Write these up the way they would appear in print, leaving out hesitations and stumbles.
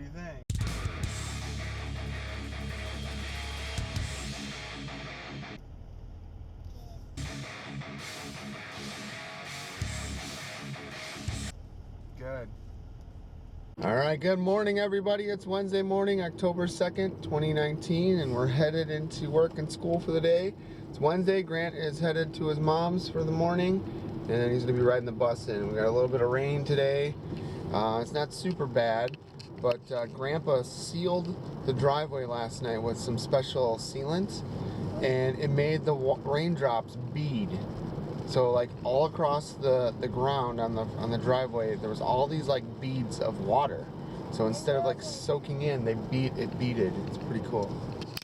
you think? Good. All right, good morning, everybody. It's Wednesday morning, October 2nd, 2019, and we're headed into work and school for the day. It's Wednesday. Grant is headed to his mom's for the morning, and then he's going to be riding the bus in. We got a little bit of rain today. It's not super bad, but Grandpa sealed the driveway last night with some special sealant, and it made the raindrops bead. So like all across the ground on the driveway, there was all these like beads of water. So instead of like soaking in, it beaded. It's pretty cool. And we just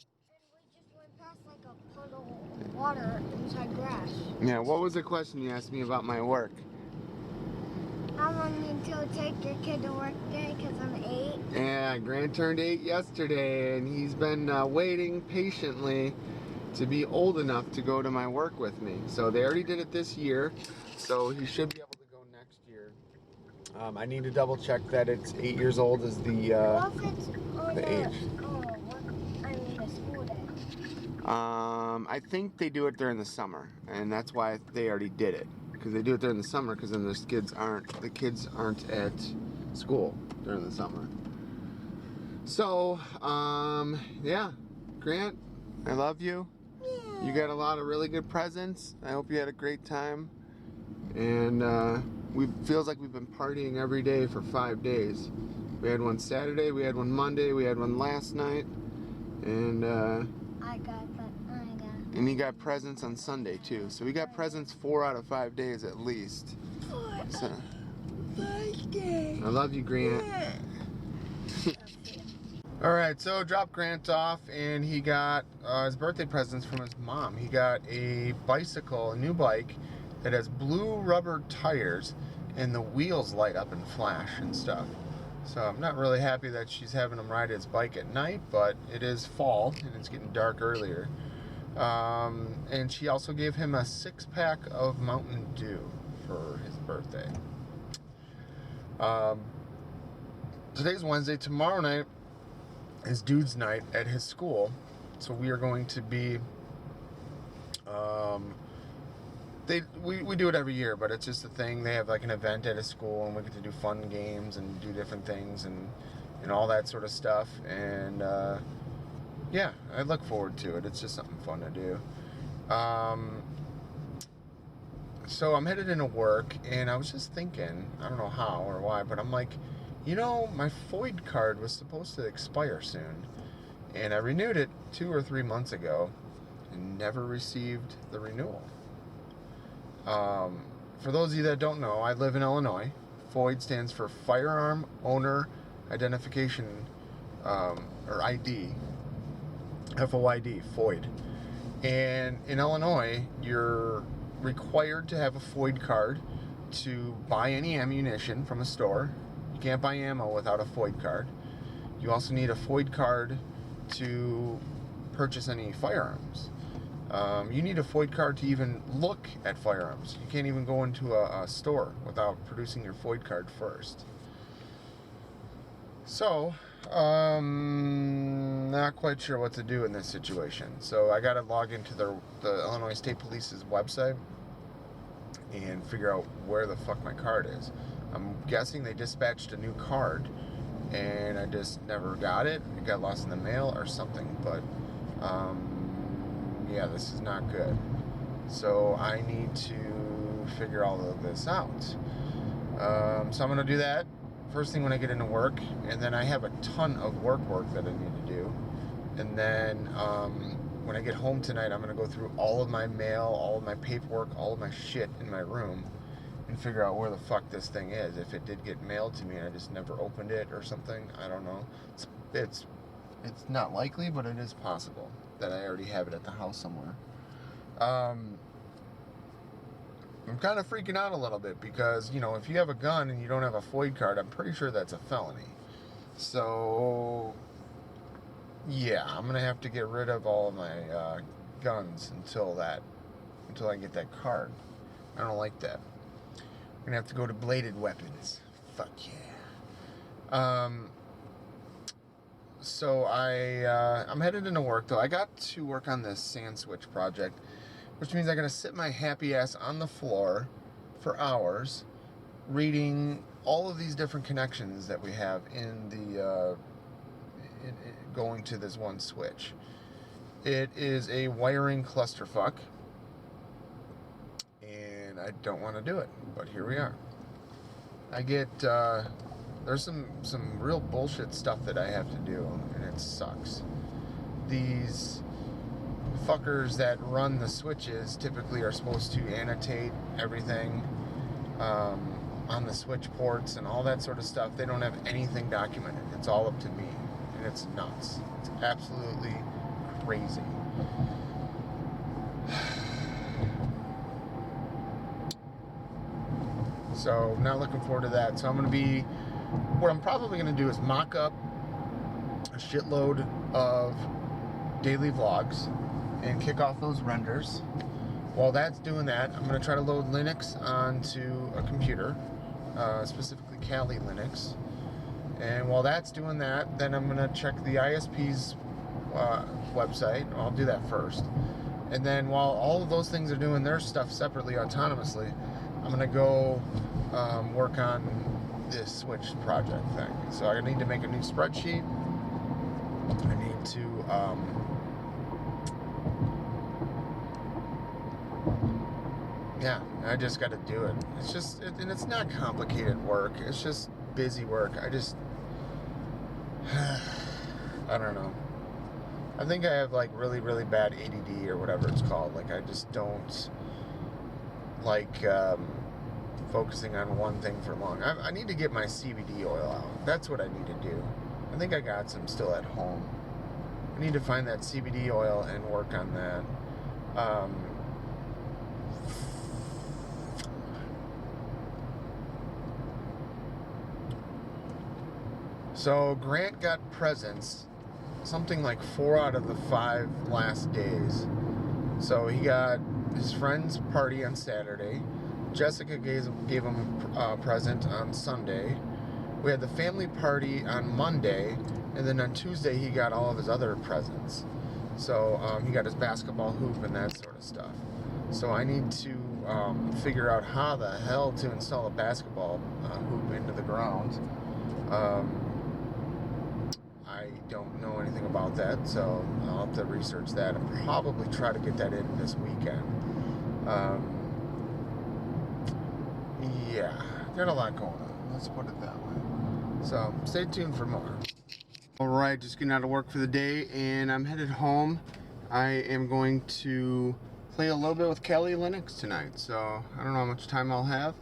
went past like a puddle of water inside grass. Yeah, what was the question you asked me about my work? How long until take your kid to work day? Because I'm 8. Yeah, Grant turned 8 yesterday, and he's been waiting patiently to be old enough to go to my work with me. So they already did it this year, so he should be able to go next year. I need to double check that it's 8 years old is the age. The school day. I think they do it during the summer, and that's why they already did it, because they do it during the summer, because then the kids aren't at school during the summer. So yeah, Grant, I love you. You got a lot of really good presents. I hope you had a great time. And feels like we've been partying every day for 5 days. We had one Saturday, we had one Monday, we had one last night, and and he got presents on Sunday too. So we got presents 4 out of 5 days at least. So, I love you, Grant. Alright, so dropped Grant off, and he got his birthday presents from his mom. He got a bicycle, a new bike, that has blue rubber tires, and the wheels light up and flash and stuff. So I'm not really happy that she's having him ride his bike at night, but it is fall, and it's getting dark earlier. And she also gave him a 6-pack of Mountain Dew for his birthday. Today's Wednesday. Tomorrow night is Dude's Night at his school, so we are going to be we do it every year, but it's just a thing. They have like an event at a school, and we get to do fun games and do different things and all that sort of stuff, and yeah, I look forward to it. It's just something fun to do. So I'm headed into work, and I was just thinking, I don't know how or why, but I'm like, you know, my FOID card was supposed to expire soon, and I renewed it 2 or 3 months ago and never received the renewal. For those of you that don't know, I live in Illinois. FOID stands for Firearm Owner Identification, or ID, FOID, FOID. And in Illinois, you're required to have a FOID card to buy any ammunition from a store. You can't buy ammo without a FOID card. You also need a FOID card to purchase any firearms. You need a FOID card to even look at firearms. You can't even go into a store without producing your FOID card first. So, not quite sure what to do in this situation. So I got to log into the Illinois State Police's website and figure out where the fuck my card is. I'm guessing they dispatched a new card, and I just never got it. It got lost in the mail or something, but yeah, this is not good. So I need to figure all of this out. So I'm going to do that first thing when I get into work, and then I have a ton of work that I need to do. And then when I get home tonight, I'm going to go through all of my mail, all of my paperwork, all of my shit in my room, and figure out where the fuck this thing is. If it did get mailed to me and I just never opened it or something, I don't know. It's not likely, but it is possible that I already have it at the house somewhere. I'm kind of freaking out a little bit because, you know, if you have a gun and you don't have a FOID card, I'm pretty sure that's a felony. So, yeah, I'm going to have to get rid of all of my guns until I get that card. I don't like that. I'm going to have to go to bladed weapons. Fuck yeah. So I'm headed into work though. I got to work on this sand switch project, which means I gotta sit my happy ass on the floor for hours, reading all of these different connections that we have in the going to this one switch. It is a wiring clusterfuck, and I don't want to do it, but here we are. I get there's some real bullshit stuff that I have to do, and it sucks. These fuckers that run the switches typically are supposed to annotate everything on the switch ports and all that sort of stuff. They don't have anything documented. It's all up to me, and it's nuts. It's absolutely crazy. So not looking forward to that. So what I'm probably going to do is mock up a shitload of daily vlogs and kick off those renders. While that's doing that, I'm going to try to load Linux onto a computer, specifically Kali Linux. And while that's doing that, then I'm going to check the ISP's website. I'll do that first. And then while all of those things are doing their stuff separately, autonomously, I'm going to go work on this switch project thing. So I need to make a new spreadsheet. I need to yeah, I just got to do it. It's just, and it's not complicated work. It's just busy work. I don't know. I think I have like really, really bad ADD or whatever it's called. Like I just don't like focusing on one thing for long. I need to get my CBD oil out. That's what I need to do. I think I got some still at home. I need to find that CBD oil and work on that. So Grant got presents something like 4 out of the 5 last days. So he got his friend's party on Saturday. Jessica gave him a present on Sunday. We had the family party on Monday, and then on Tuesday he got all of his other presents. So he got his basketball hoop and that sort of stuff. So I need to figure out how the hell to install a basketball hoop into the ground. I don't know anything about that, so I'll have to research that and probably try to get that in this weekend. Yeah, got a lot going on. Let's put it that way. So stay tuned for more. Alright, just getting out of work for the day, and I'm headed home. I am going to play a little bit with Kali Linux tonight, so I don't know how much time I'll have,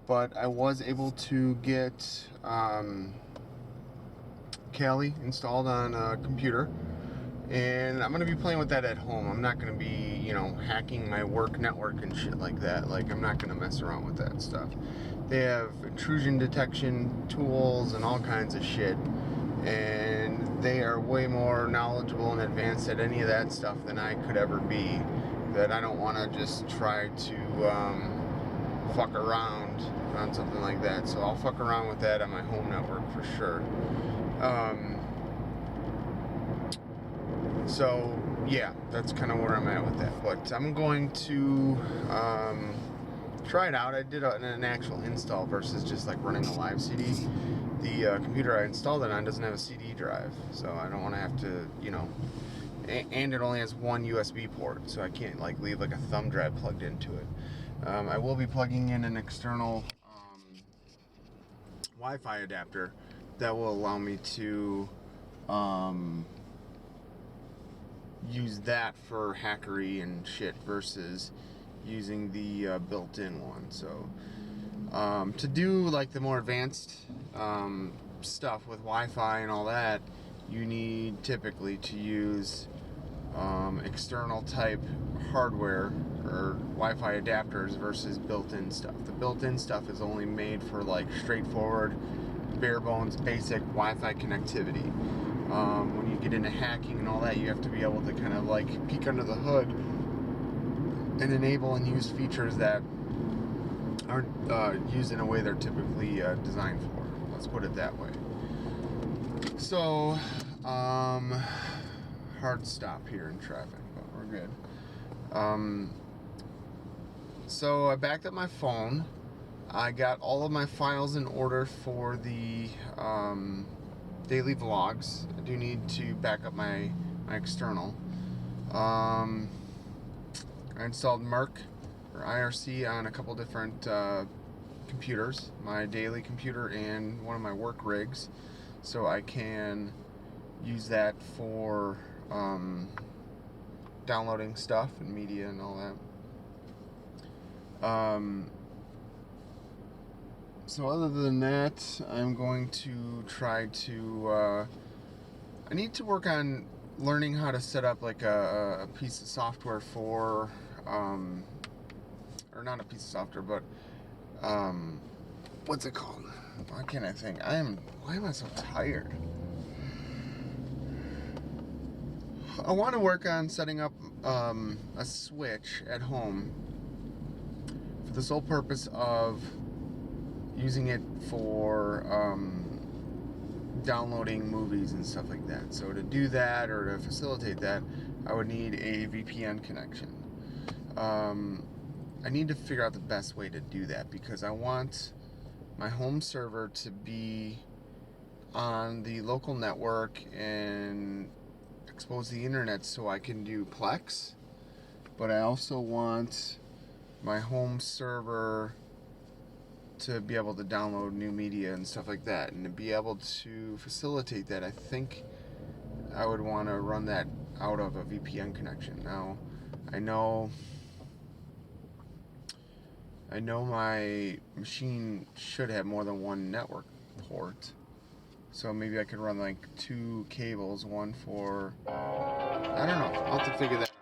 but I was able to get Kali installed on a computer, and I'm going to be playing with that at home. I'm not going to be, hacking my work network and shit like that. Like, I'm not going to mess around with that stuff. They have intrusion detection tools and all kinds of shit, and they are way more knowledgeable and advanced at any of that stuff than I could ever be, that I don't want to just try to fuck around on something like that. So I'll fuck around with that on my home network for sure. So yeah, that's kind of where I'm at with that. But I'm going to try it out. I did an actual install versus just like running a live CD. The computer I installed it on doesn't have a CD drive, so I don't want to have to, and it only has one USB port, so I can't like leave like a thumb drive plugged into it. I will be plugging in an external Wi-Fi adapter that will allow me to use that for hackery and shit versus using the built-in one. So to do like the more advanced stuff with Wi-Fi and all that, you need typically to use external type hardware or Wi-Fi adapters versus built-in stuff. The built-in stuff is only made for like straightforward, bare bones, basic Wi-Fi connectivity. When you get into hacking and all that, you have to be able to kind of like peek under the hood and enable and use features that aren't used in a way they're typically designed for. Let's put it that way. So Hard stop here in traffic, but we're good. So I backed up my phone. I got all of my files in order for the daily vlogs. I do need to back up my external. I installed Merc or IRC on a couple different computers, my daily computer and one of my work rigs, so I can use that for downloading stuff and media and all that. So other than that, I'm going to try to I need to work on learning how to set up like a piece of software for or not a piece of software, but what's it called? Why can't I think? Why am I so tired? I want to work on setting up a switch at home for the sole purpose of using it for downloading movies and stuff like that. So to do that or to facilitate that, I would need a VPN connection. I need to figure out the best way to do that because I want my home server to be on the local network and expose the internet so I can do Plex, but I also want my home server to be able to download new media and stuff like that, and to be able to facilitate that, I think I would want to run that out of a VPN connection. Now, I know my machine should have more than one network port, so maybe I could run like two cables, one for, I don't know, I'll have to figure that out.